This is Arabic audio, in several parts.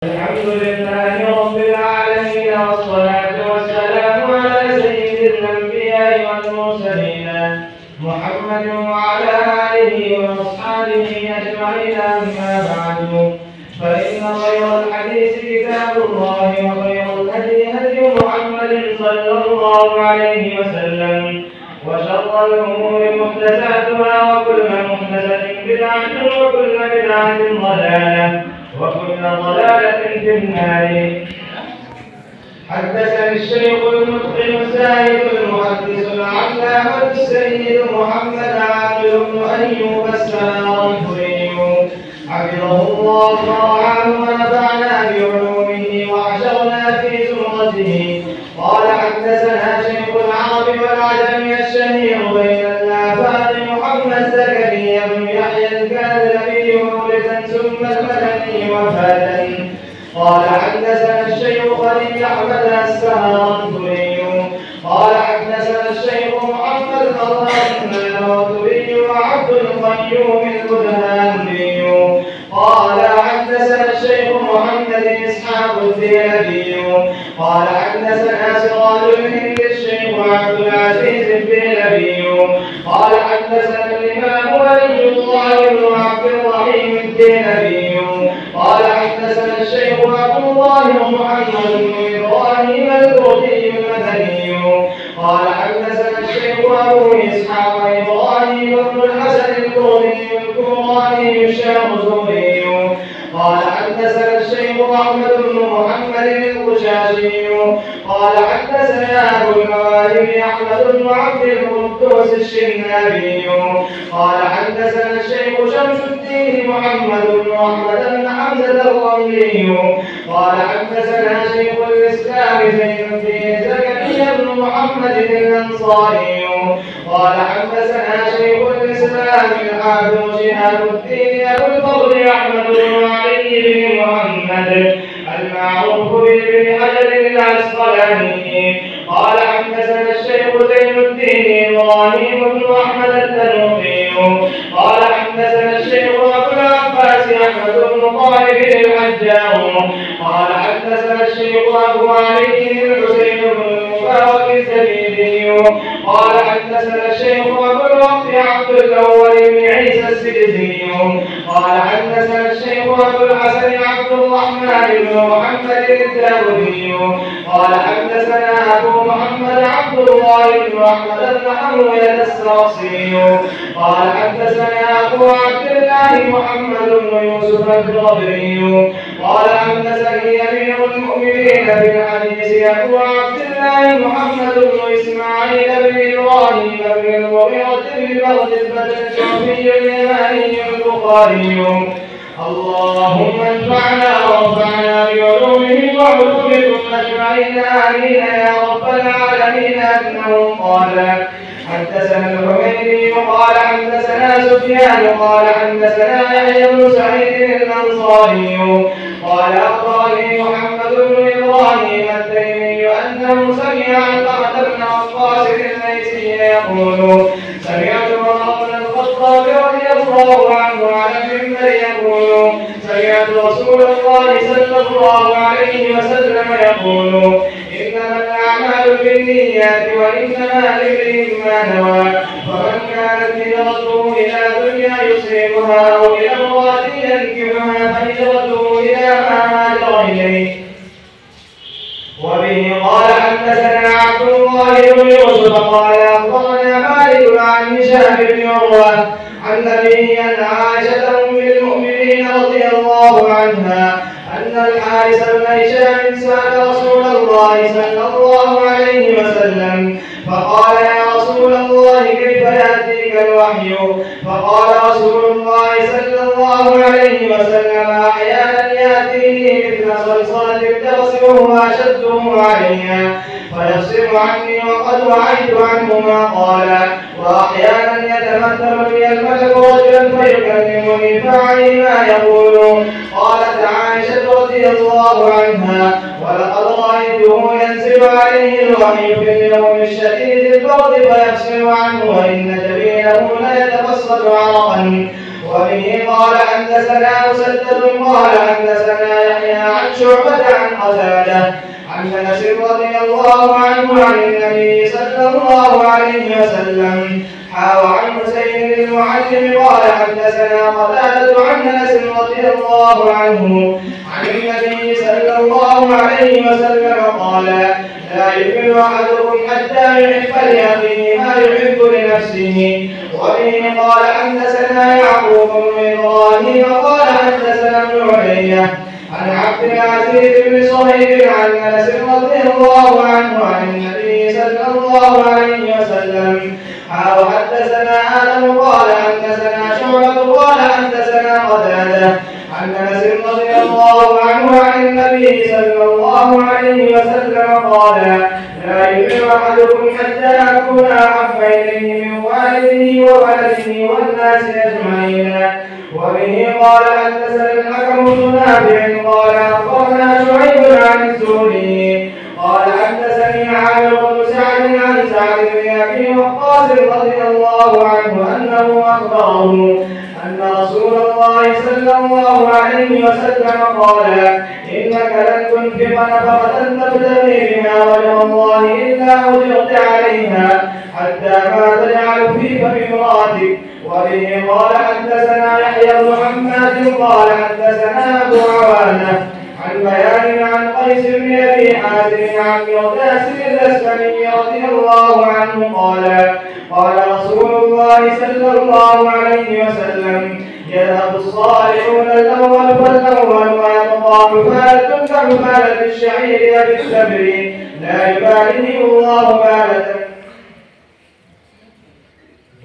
الحمد لله رب العالمين، والصلاة والسلام على سيد الأنبياء والمرسلين محمد وعلى آله وأصحابه أجمعين. أما بعد، فإن خير الحديث كتاب الله، وخير الهدي هدي محمد صلى الله عليه وسلم، وشر الأمور محدثاتها، وكل محدثة بدعة، وكل بدعة ضلالة، وكل ضلالة في النار. حدثني الشيخ المتقن الزاهد المحدث العلامة السيد محمد عامر بن أيوب السنابحي حفظه الله ورعاه ونفعنا بعلومه وحشرنا في زمرته. قال: حدثنا شيخ العرب والعجم الشهير بين الآفاق محمد زكريا بن يحيى الكاذبي مولدا ثم المدني وفاة. قال: حدثنا الشيخ خليل أحمد السهراني. قال: حدثنا الشيخ محمد الناظري وعبد القيوم البرهاني. قال: حدثنا الشيخ محمد إسحاق الذهبي. قال: حدثنا سراج الهند الشيخ عبد العزيز الذهبي. قال: حدثنا الإمام ولي الله بن عبد الرحيم الذهبي. قال: حدثنا الشيخ عبد الله محمد بن إبراهيم الكردي المدني. قال: حدثنا الشيخ أبو إسحاق إبراهيم بن الحسن الكردي الكراني الشامزوري. قال: حدثنا الشيخ أحمد بن محمد القشاشي. قال: حدثنا أبو المواهب أحمد بن عبد القدوس الشنابي. قال: حدثنا الشيخ شمس الدين محمد بن أحمد بن حمزة الرملي. قال: حدثنا شيخ الإسلام زين الدين زكريا بن محمد الأنصاري. قال: حدثنا شيخ الإسلام الحافظ شهاب الدين أبو الفضل أحمد بن علي بن محمد المعروف بابن حجر العسقلاني. قال: حدثنا الشيخ زين الدين إبراهيم بن أحمد التنوخي. قال: حدثنا الشيخ أبو العباس أحمد بن طالب الحجار. قال: حدثنا الشيخ أبو علي الحسين بن المبارك الزبيدي. قال: حدثنا الشيخ أبو الوقت عبد الأول بن عيسى السجزي. قال: حدثنا الشيخ أبو الحسن عبد الرحمن بن محمد الداودي. قال: حدثنا أبو محمد عبد الله بن أحمد بن حموية السرسي. قال: حدثنا أبو عبد الله محمد بن يوسف الضبري. قال: حدثني أمير المؤمنين في الحديث أبو عبد الله محمد بن إسماعيل بن إبراهيم بن المغيرة بن بغداد الشافعي اليماني البخاري. اللهم انفعنا وارفعنا بعلومه وعلومكم أجمعين، آمين يا رب العالمين. أنه قال: حدثنا الحميدي قال: حدثنا سفيان قال: حدثنا يحيى بن سعيد الأنصاري قال: أخبرني محمد بن إبراهيم التيمي أنه سمع علقمة بن وقاص الليثي يقول: سمعت عمر بن الخطاب رضي الله عنه على المنبر يقول: سمعت رسول الله صلى الله عليه وسلم يقول: إنما الأعمال بالنيات، وإنما لامرئ ما نوى. فمن كانت هجرته إلى دنيا يصيبها أو إلى امرأة ينكحها فهجرته إلى ما هاجر إليه. وبه قال: حدثنا عبد الله بن يوسف قال: أخبرنا مالك عن هشام بن عروة عن أبيه أن عائشة أم المؤمنين رضي الله عنها أن الحارث بن هشام سأل رسول الله صلى الله عليه وسلم فقال: يا رسول الله كيف يأتيك الوحي؟ فقال رسول الله صلى الله عليه وسلم: أحيانا يأتيني مثل صلصلة الدرس وهو أشده عليها فيفصل عني وقد وعيت عنه ما قال. وأحيانا يتمثل لي الملك رجلا فيكلمني فأعي ما يقول. قالت عائشة رضي الله عنها: ولقد رأيته ينزل عليه الوحي في اليوم الشديد البرد فيفصل عنه، وإن جبينه ليتبسط عرقا. وبه قال: حدثنا مسدد قال: حدثنا يحيى عن شعبة عن قتادة عن أنس رضي الله عنه عن النبي صلى الله عليه وسلم وعن حسين المعلم قال حدثنا قتادة عن أنس رضي الله عنه عن النبي صلى الله عليه وسلم قال لا يؤمن أحدكم حتى يحب لأخيه ما يحب لنفسه. وبه قال حدثنا يعقوب بن إبراهيم قال حدثنا ابن علية عن عبد العزيز بن صهيب عن أنس رضي الله عنه عن النبي صلى الله عليه وسلم وحدثنا آدم قال حدثنا شعبة قال حدثنا قتادة عن أنس رضي الله عنه عن النبي صلى الله عليه وسلم قال لا يؤمن أحدكم حتى أكون أحب إليه من والده وولده والناس أجمعين. وبه قال حدثنا الحكم بن نافع قال أخبرنا شعيب عن الزهري قال حدثني عامر بن سعد عن سعد بن أبي وقاص رضي الله عنه أنه أخبره أن رسول الله صلى الله عليه وسلم قال إنك لن تنفق نفقة تبتغي بها وجه الله إلا أجرت عليها حتى ما تجعل في فم امرأتك. وبه قال حدثنا يحيى بن حماد قال حدثنا أبو عوانة عن بيان عن قيس بن أبي حازم عن مقداس الأسلمي رضي الله عنه قال رسول الله صلى الله عليه وسلم يذهب الصالحون الأول فالأول ويبقى حفالة كحفالة الشعير بالتبر لا يبالي الله بالة.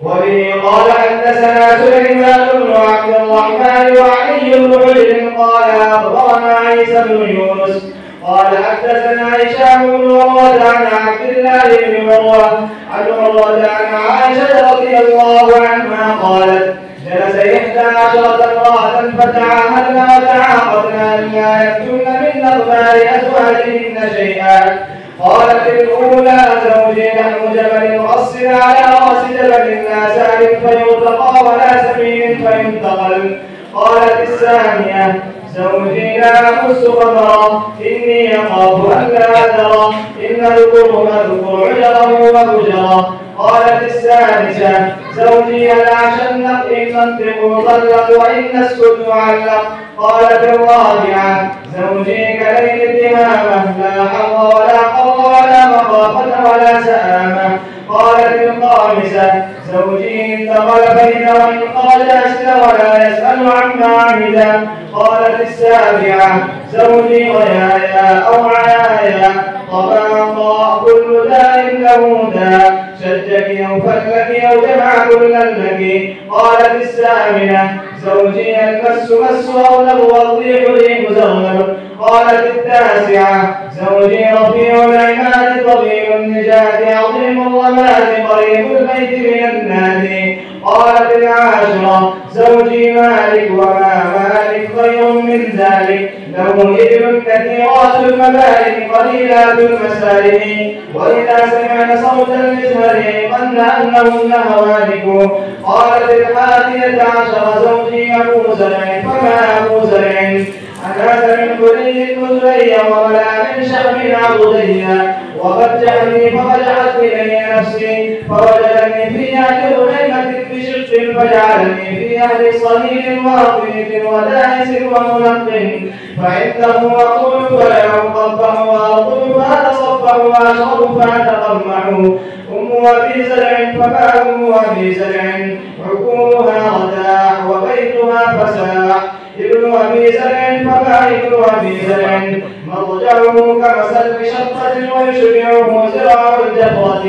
وبه قال حدثنا سليمان بن عبد الرحمن وعلي بن حجر قال أخبرنا عيسى بن يونس قال حدثنا هشام بن عروة عن عبد الله بن عروة عن عائشة رضي الله عنها قالت جلس 11 امرأة فتعاهدنا وتعاقدنا أن لا يكتمن من أخبار أزواجهن شيئا. قالت الأولى زوجي لحم جبل غصن على رأس جبل لا سال فيرتقى ولا سمين فينتقل. قالت الثانية زوجي لا أمس خمرا إني أخاف أن لا أذر إن القرب أذكر عجره وفجره. قالت الثالثة زوجي لا شنق إن ننطق مطلق وإن نسكت معلق. قالت الرابعة زوجي كليل التهامة لا حر ولا قر ولا مخافة ولا سآمة. قالت الخامسة زوجي انتقل بين وإن خرج أسل ولا يسأل عما عمل. قالت السابعة زوجي غيايا أو عيايا طبعا كل داء له داء شجك أو فلك أو جمع كلا لك. قالت الثامنة زوجي المس مس أو لغو الريح ريح زغلل. قالت التاسعة زوجي رفيع العماد طويل النجاة عظيم الرماد قريب البيت من النادي. قالت العاشرة زوجي مالك وما مالك خير من ذلك له إبل كثيرات المبارك قليلات المسالك وإذا سمعن صوت المزمر ظن أنهن هوالك. قالت الحادية عشر زوجي أبو زرع فما أبو زرع أناس من حلي مزري ولا من شأم عبدي وفجعني ففجعت إلي نفسي فوجدني في أهل غنيمة بشق فجعلني في أهل صهيل واطيف ودائس ومنق فعنده أقول فلا ينقبه وأقول فأتصفه وأشرب فأتقمح. أم أبي زرع فما أم أبي زرع حكومها رداح وبيتها فساح. ابن أبي زرع فما ابن أبي زرع مرجعه كمثل شقة ويشبعه زرع الجفرة.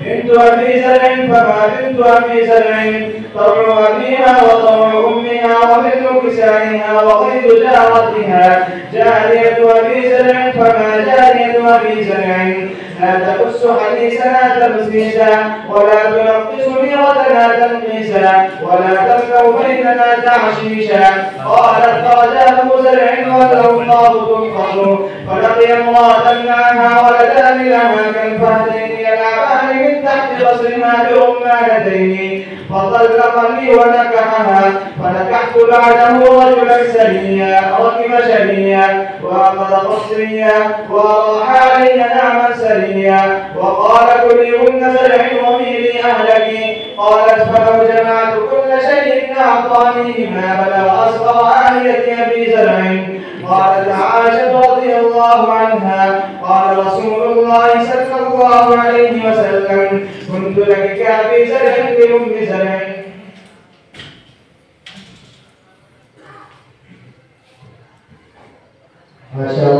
بنت أبي زرع فما بنت أبي زرع طوع أبيها وطوع أمها ومثل كسائها وقيد جارتها. جارية أبي زرع فما جارية أبي زرع لا تقص حديثنا تمسيسا ولا تنقص ميرتنا تنقيسا ولا تملأ بيننا تعشيشا. قالت خرج أبو زرع والأوقاف تنقص فلقي امرأة معها ولدان لها كالفهدين الأعمال من تحت قصرها برمانتين فطلقني ونكحها فنكحت بعده رجلا سريا ركب شريا وأخذ قصريا وراح علي نعما سريا وقال كلهن سبع وميلي أهلك قالت فلو جمعت كل شيء أعطانيه ما بلغ أصغر آية أبي زرع قالت عائشة رضي الله عنها قال رسول الله صلى الله عليه وسلم كنت لك كأبي زرع لأم زرع. ما شاء